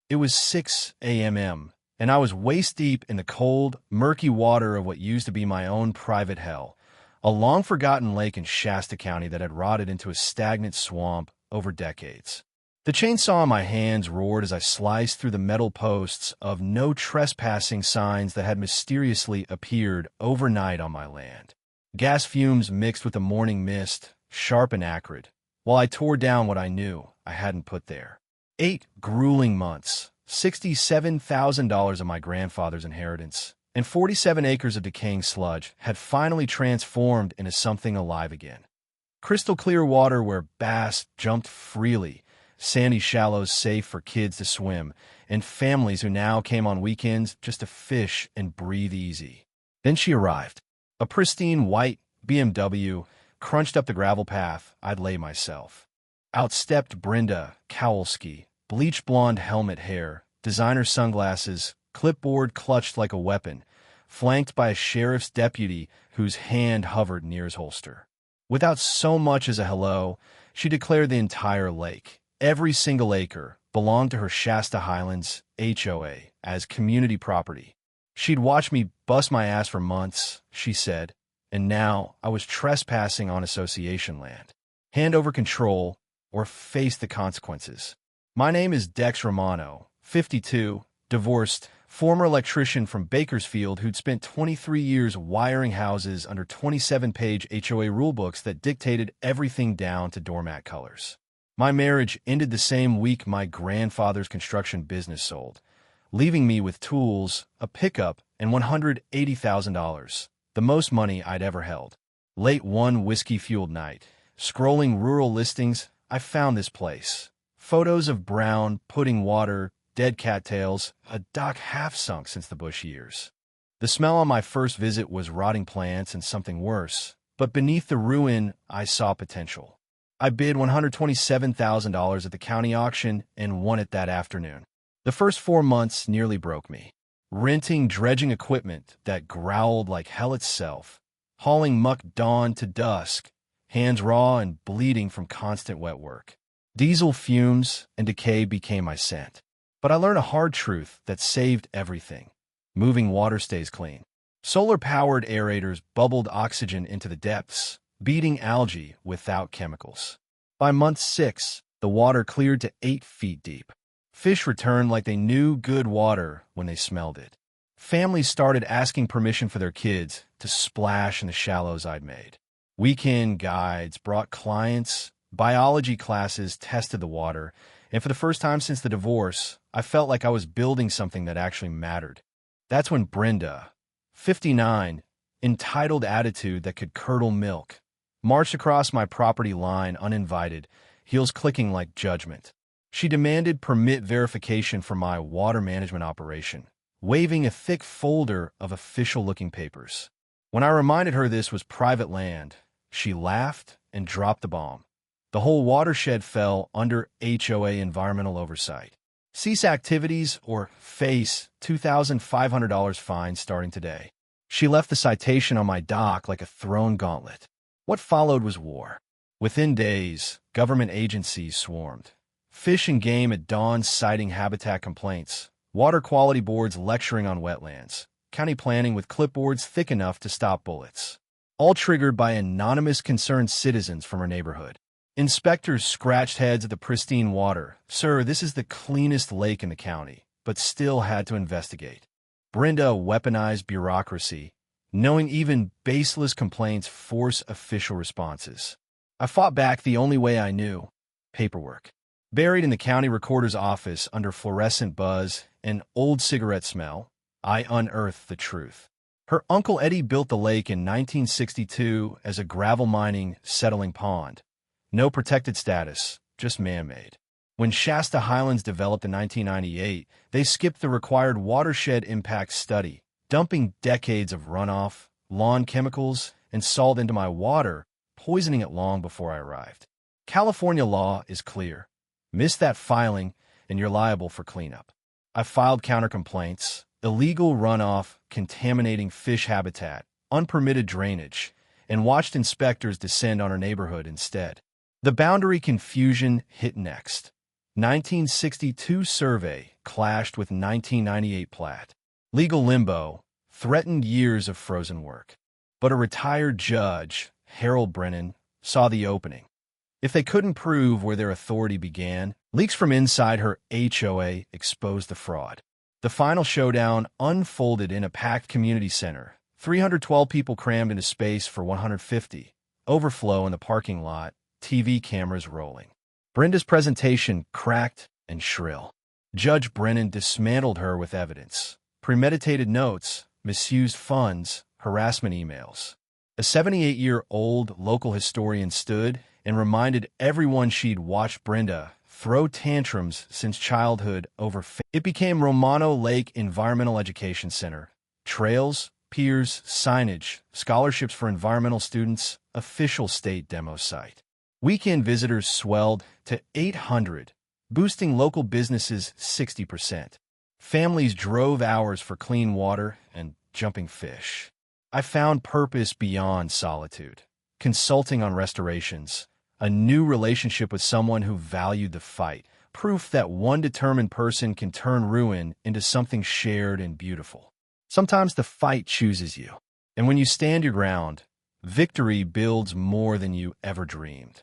It was 6 a.m., and I was waist-deep in the cold, murky water of what used to be my own private hell, a long-forgotten lake in Shasta County that had rotted into a stagnant swamp over decades. The chainsaw in my hands roared as I sliced through the metal posts of no trespassing signs that had mysteriously appeared overnight on my land. Gas fumes mixed with the morning mist, sharp and acrid, while I tore down what I knew I hadn't put there. 8 grueling months, $67,000 of my grandfather's inheritance, and 47 acres of decaying sludge had finally transformed into something alive again. Crystal clear water where bass jumped freely, sandy shallows safe for kids to swim, and families who now came on weekends just to fish and breathe easy. Then she arrived. A pristine white BMW crunched up the gravel path I'd lay myself. Out stepped Brenda Kowalski, bleach blonde helmet hair, designer sunglasses, clipboard clutched like a weapon, flanked by a sheriff's deputy whose hand hovered near his holster. Without so much as a hello, she declared the entire lake, every single acre, belonged to her Shasta Highlands HOA as community property. She'd watched me bust my ass for months, she said, and now I was trespassing on association land. Hand over control or face the consequences. My name is Dex Romano, 52, divorced, former electrician from Bakersfield who'd spent 23 years wiring houses under 27-page HOA rulebooks that dictated everything down to doormat colors. My marriage ended the same week my grandfather's construction business sold, leaving me with tools, a pickup, and $180,000, the most money I'd ever held. Late one whiskey-fueled night, scrolling rural listings, I found this place. Photos of brown, pudding water, dead cattails, a dock half-sunk since the Bush years. The smell on my first visit was rotting plants and something worse, but beneath the ruin, I saw potential. I bid $127,000 at the county auction and won it that afternoon. The first 4 months nearly broke me. Renting dredging equipment that growled like hell itself, hauling muck dawn to dusk, hands raw and bleeding from constant wet work. Diesel fumes and decay became my scent. But I learned a hard truth that saved everything. Moving water stays clean. Solar-powered aerators bubbled oxygen into the depths, beating algae without chemicals. By month 6, the water cleared to 8 feet deep. Fish returned like they knew good water when they smelled it. Families started asking permission for their kids to splash in the shallows I'd made. Weekend guides brought clients, biology classes tested the water, and for the first time since the divorce, I felt like I was building something that actually mattered. That's when Brenda, 59, entitled attitude that could curdle milk, marched across my property line uninvited, heels clicking like judgment. She demanded permit verification for my water management operation, waving a thick folder of official-looking papers. When I reminded her this was private land, she laughed and dropped the bomb. The whole watershed fell under HOA environmental oversight. Cease activities or face $2,500 fine starting today. She left the citation on my dock like a thrown gauntlet. What followed was war. Within days, government agencies swarmed. Fish and Game at dawn citing habitat complaints, water quality boards lecturing on wetlands, county planning with clipboards thick enough to stop bullets. All triggered by anonymous concerned citizens from her neighborhood. Inspectors scratched heads at the pristine water. Sir, this is the cleanest lake in the county, but still had to investigate. Brenda weaponized bureaucracy, knowing even baseless complaints force official responses. I fought back the only way I knew: paperwork. Buried in the county recorder's office under fluorescent buzz and old cigarette smell, I unearthed the truth. Her Uncle Eddie built the lake in 1962 as a gravel mining, settling pond. No protected status, just man-made. When Shasta Highlands developed in 1998, they skipped the required watershed impact study, dumping decades of runoff, lawn chemicals, and salt into my water, poisoning it long before I arrived. California law is clear. Miss that filing, and you're liable for cleanup. I filed counter-complaints, illegal runoff, contaminating fish habitat, unpermitted drainage, and watched inspectors descend on our neighborhood instead. The boundary confusion hit next. 1962 survey clashed with 1998 plat. Legal limbo threatened years of frozen work. But a retired judge, Harold Brennan, saw the opening. If they couldn't prove where their authority began, leaks from inside her HOA exposed the fraud. The final showdown unfolded in a packed community center. 312 people crammed into space for 150. Overflow in the parking lot, TV cameras rolling. Brenda's presentation cracked and shrill. Judge Brennan dismantled her with evidence. Premeditated notes, misused funds, harassment emails. A 78-year-old local historian stood and reminded everyone she'd watched Brenda throw tantrums since childhood over. It became Romano Lake Environmental Education Center. Trails, piers, signage, scholarships for environmental students, official state demo site. Weekend visitors swelled to 800, boosting local businesses 60%. Families drove hours for clean water and jumping fish. I found purpose beyond solitude. Consulting on restorations, a new relationship with someone who valued the fight, proof that one determined person can turn ruin into something shared and beautiful. Sometimes the fight chooses you, and when you stand your ground, victory builds more than you ever dreamed.